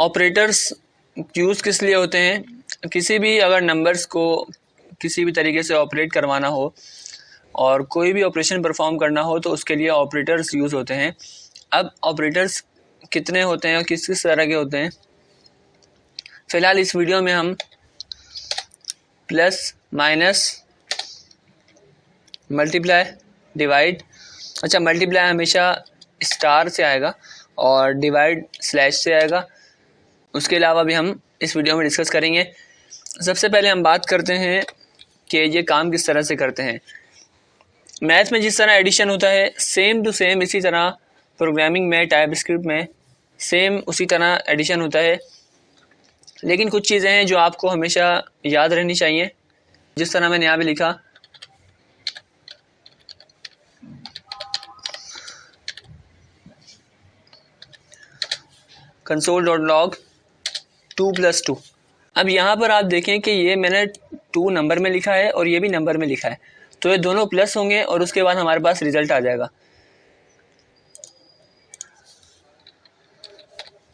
Operators use किस लिए होते हैं? किसी भी अगर नंबर्स को किसी भी तरीके से ऑपरेट करवाना हो और कोई भी ऑपरेशन परफॉर्म करना हो तो उसके लिए ऑपरेटर्स यूज़ होते हैं। अब ऑपरेटर्स कितने होते हैं और किस किस तरह के होते हैं, फ़िलहाल इस वीडियो में हम प्लस, माइनस, मल्टीप्लाई, डिवाइड, अच्छा मल्टीप्लाई हमेशा स्टार से आएगा और डिवाइड स्लैश से आएगा, उसके अलावा भी हम इस वीडियो में डिस्कस करेंगे। सबसे पहले हम बात करते हैं कि ये काम किस तरह से करते हैं। मैथ में जिस तरह एडिशन होता है सेम टू सेम इसी तरह प्रोग्रामिंग में, टाइपस्क्रिप्ट में सेम उसी तरह एडिशन होता है, लेकिन कुछ चीज़ें हैं जो आपको हमेशा याद रहनी चाहिए। जिस तरह मैंने यहाँ पे लिखा console.log 2 + 2। अब यहाँ पर आप देखें कि ये मैंने 2 नंबर में लिखा है और ये भी नंबर में लिखा है, तो ये दोनों प्लस होंगे और उसके बाद हमारे पास रिजल्ट आ जाएगा।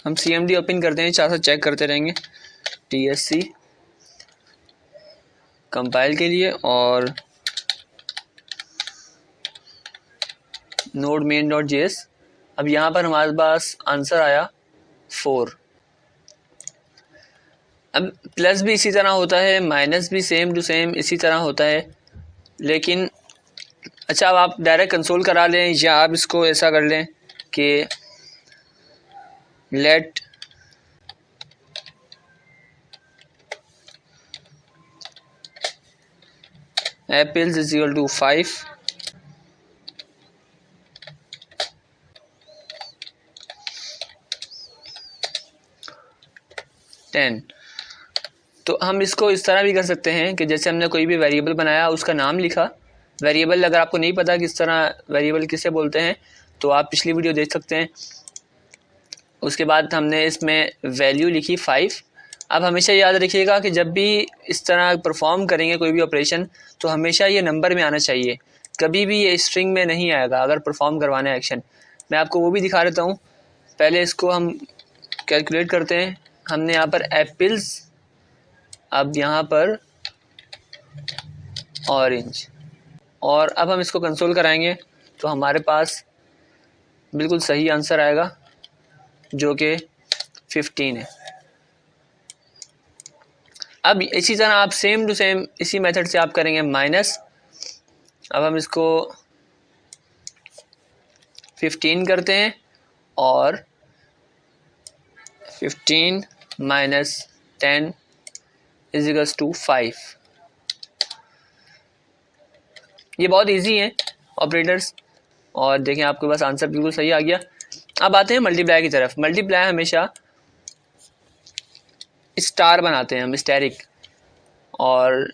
हम CMD ओपन करते हैं, चार चेक करते रहेंगे TSC कंपाइल के लिए और नोड main.js। अब यहाँ पर हमारे पास आंसर आया 4। अब प्लस भी इसी तरह होता है, माइनस भी सेम टू सेम इसी तरह होता है, लेकिन अच्छा अब आप डायरेक्ट कंसोल करा लें या आप इसको ऐसा कर लें कि let apples is equal to 5 10। तो हम इसको इस तरह भी कर सकते हैं कि जैसे हमने कोई भी वेरिएबल बनाया, उसका नाम लिखा। वेरिएबल अगर आपको नहीं पता किस तरह वेरिएबल किसे बोलते हैं तो आप पिछली वीडियो देख सकते हैं। उसके बाद हमने इसमें वैल्यू लिखी 5। अब हमेशा याद रखिएगा कि जब भी इस तरह परफॉर्म करेंगे कोई भी ऑपरेशन तो हमेशा ये नंबर में आना चाहिए, कभी भी ये स्ट्रिंग में नहीं आएगा अगर परफॉर्म करवाना है एक्शन। मैं आपको वो भी दिखा देता हूँ। पहले इसको हम कैलकुलेट करते हैं। हमने यहाँ पर एप्पल्स, अब यहाँ पर ऑरेंज, और अब हम इसको कंसोल कराएंगे तो हमारे पास बिल्कुल सही आंसर आएगा जो कि 15 है। अब इसी तरह आप सेम टू सेम इसी मेथड से आप करेंगे माइनस। अब हम इसको 15 करते हैं और 15 माइनस 10 इज इक्वल्स टू 5। ये बहुत इजी है ऑपरेटर्स, और देखें आपके पास आंसर बिल्कुल सही आ गया। अब आते हैं मल्टीप्लाई की तरफ। मल्टीप्लाई हमेशा स्टार बनाते हैं हम, स्टैरिक, और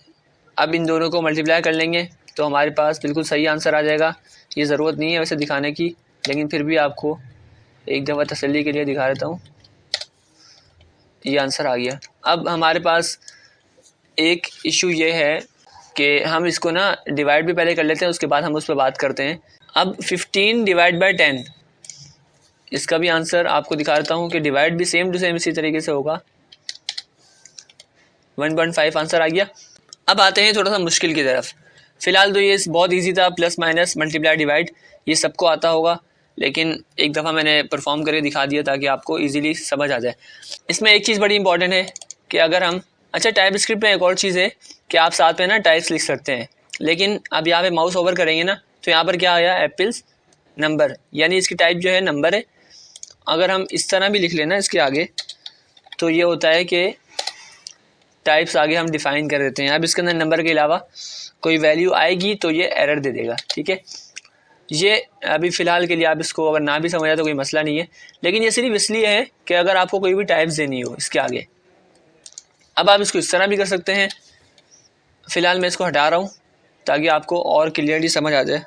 अब इन दोनों को मल्टीप्लाई कर लेंगे तो हमारे पास बिल्कुल सही आंसर आ जाएगा। ये ज़रूरत नहीं है वैसे दिखाने की, लेकिन फिर भी आपको एक दफ़ा तसल्ली के लिए दिखा देता हूँ। ये आंसर आ गया। अब हमारे पास एक इशू ये है कि हम इसको ना डिवाइड भी पहले कर लेते हैं, उसके बाद हम उस पर बात करते हैं। अब 15 डिवाइड बाई 10, इसका भी आंसर आपको दिखा देता हूँ कि डिवाइड भी सेम टू सेम इसी तरीके से होगा। 1.5 आंसर आ गया। अब आते हैं थोड़ा सा मुश्किल की तरफ। फ़िलहाल तो ये बहुत इजी था, प्लस माइनस मल्टीप्लाई डिवाइड ये सबको आता होगा, लेकिन एक दफ़ा मैंने परफॉर्म करके दिखा दिया ताकि आपको इजीली समझ आ जाए। इसमें एक चीज़ बड़ी इंपॉर्टेंट है कि अगर हम, अच्छा टाइप स्क्रिप्ट में एक और चीज़ है कि आप साथ में ना टाइप्स लिख सकते हैं, लेकिन अब यहाँ पे माउस ओवर करेंगे ना तो यहाँ पर क्या आया, एप्पल्स नंबर, यानी इसकी टाइप जो है नंबर है। अगर हम इस तरह भी लिख लेना इसके आगे तो ये होता है कि टाइप्स आगे हम डिफ़ाइन कर देते हैं। अब इसके अंदर नंबर के अलावा कोई वैल्यू आएगी तो ये एरर दे देगा, ठीक है। ये अभी फ़िलहाल के लिए आप इसको अगर ना भी समझ आए तो कोई मसला नहीं है, लेकिन ये सिर्फ इसलिए है कि अगर आपको कोई भी टाइप्स देनी हो इसके आगे। अब आप इसको इस तरह भी कर सकते हैं। फ़िलहाल मैं इसको हटा रहा हूँ ताकि आपको और क्लियरली समझ आ जाए।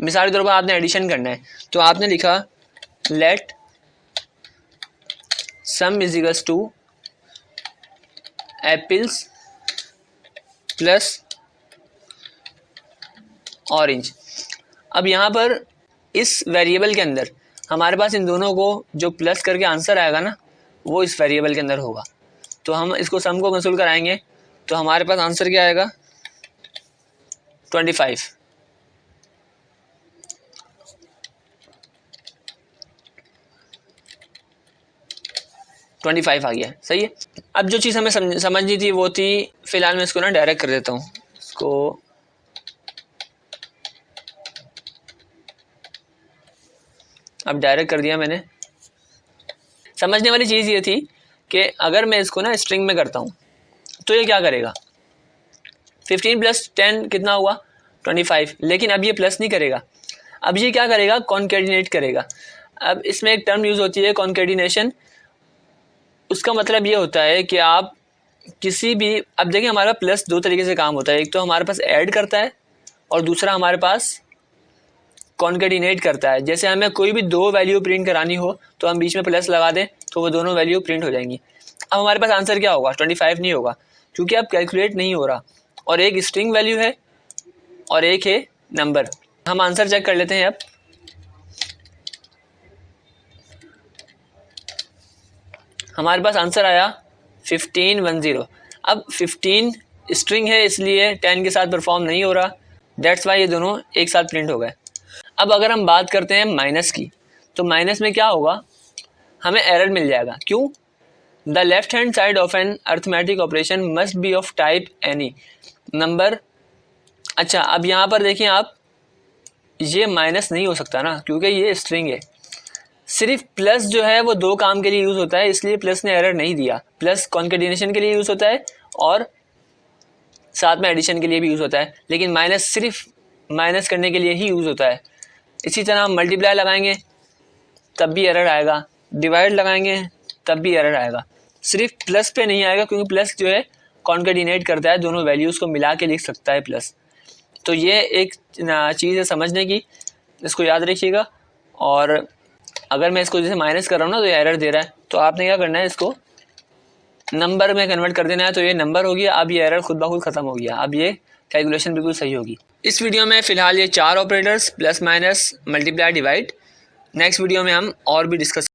मिसाल के तौर पर आपने एडिशन करना है तो आपने लिखा let sum is equals to apples plus orange. अब यहाँ पर इस वेरिएबल के अंदर हमारे पास इन दोनों को जो प्लस करके आंसर आएगा ना वो इस वेरिएबल के अंदर होगा। तो हम इसको सम को कंसोल कराएंगे तो हमारे पास आंसर क्या आएगा 25। आ गया, सही है। अब जो चीज़ हमें समझनी थी वो थी, फिलहाल मैं इसको ना डायरेक्ट कर देता हूँ, इसको अब डायरेक्ट कर दिया मैंने। समझने वाली चीज़ ये थी कि अगर मैं इसको ना स्ट्रिंग में करता हूँ तो ये क्या करेगा, 15 + 10 कितना हुआ 25, लेकिन अब ये प्लस नहीं करेगा, अब ये क्या करेगा कॉन्केटिनेट करेगा। अब इसमें एक टर्म यूज़ होती है कॉन्केटिनेशन, उसका मतलब ये होता है कि आप किसी भी, अब देखिए हमारा प्लस दो तरीके से काम होता है, एक तो हमारे पास ऐड करता है और दूसरा हमारे पास कॉन्केटिनेट करता है। जैसे हमें कोई भी दो वैल्यू प्रिंट करानी हो तो हम बीच में प्लस लगा दें तो वो दोनों वैल्यू प्रिंट हो जाएंगी। अब हमारे पास आंसर क्या होगा 25 नहीं होगा, क्योंकि अब कैलकुलेट नहीं हो रहा और एक स्ट्रिंग वैल्यू है और एक है नंबर। हम आंसर चेक कर लेते हैं। अब हमारे पास आंसर आया 1510। अब 15 स्ट्रिंग है इसलिए 10 के साथ परफॉर्म नहीं हो रहा, दैट्स वाई ये दोनों एक साथ प्रिंट हो गए। अब अगर हम बात करते हैं माइनस की, तो माइनस में क्या होगा, हमें एरर मिल जाएगा। क्यों, the left hand side of an arithmetic operation must be of type any number. अच्छा, अब यहाँ पर देखें आप, ये माइनस नहीं हो सकता ना, क्योंकि ये स्ट्रिंग है। सिर्फ प्लस जो है वो दो काम के लिए यूज़ होता है, इसलिए प्लस ने एरर नहीं दिया। प्लस कॉन्केटिनेशन के लिए यूज़ होता है और साथ में एडिशन के लिए भी यूज़ होता है, लेकिन माइनस सिर्फ माइनस करने के लिए ही यूज़ होता है। इसी तरह हम मल्टीप्लाई लगाएंगे तब भी एरर आएगा, डिवाइड लगाएंगे तब भी एरर आएगा, सिर्फ प्लस पे नहीं आएगा, क्योंकि प्लस जो है कॉन्केटिनेट करता है, दोनों वैल्यूज़ को मिला के लिख सकता है प्लस। तो ये एक चीज़ है समझने की, इसको याद रखिएगा। और अगर मैं इसको जैसे माइनस कर रहा हूँ ना तो ये एरर दे रहा है, तो आपने क्या करना है, इसको नंबर में कन्वर्ट कर देना है, तो ये नंबर हो गया। अब ये एरर खुद ब खुद ख़त्म हो गया, अब ये कैलकुलेशन बिल्कुल सही होगी। इस वीडियो में फ़िलहाल ये 4 operators plus minus multiply divide, next video में हम और भी डिस्कस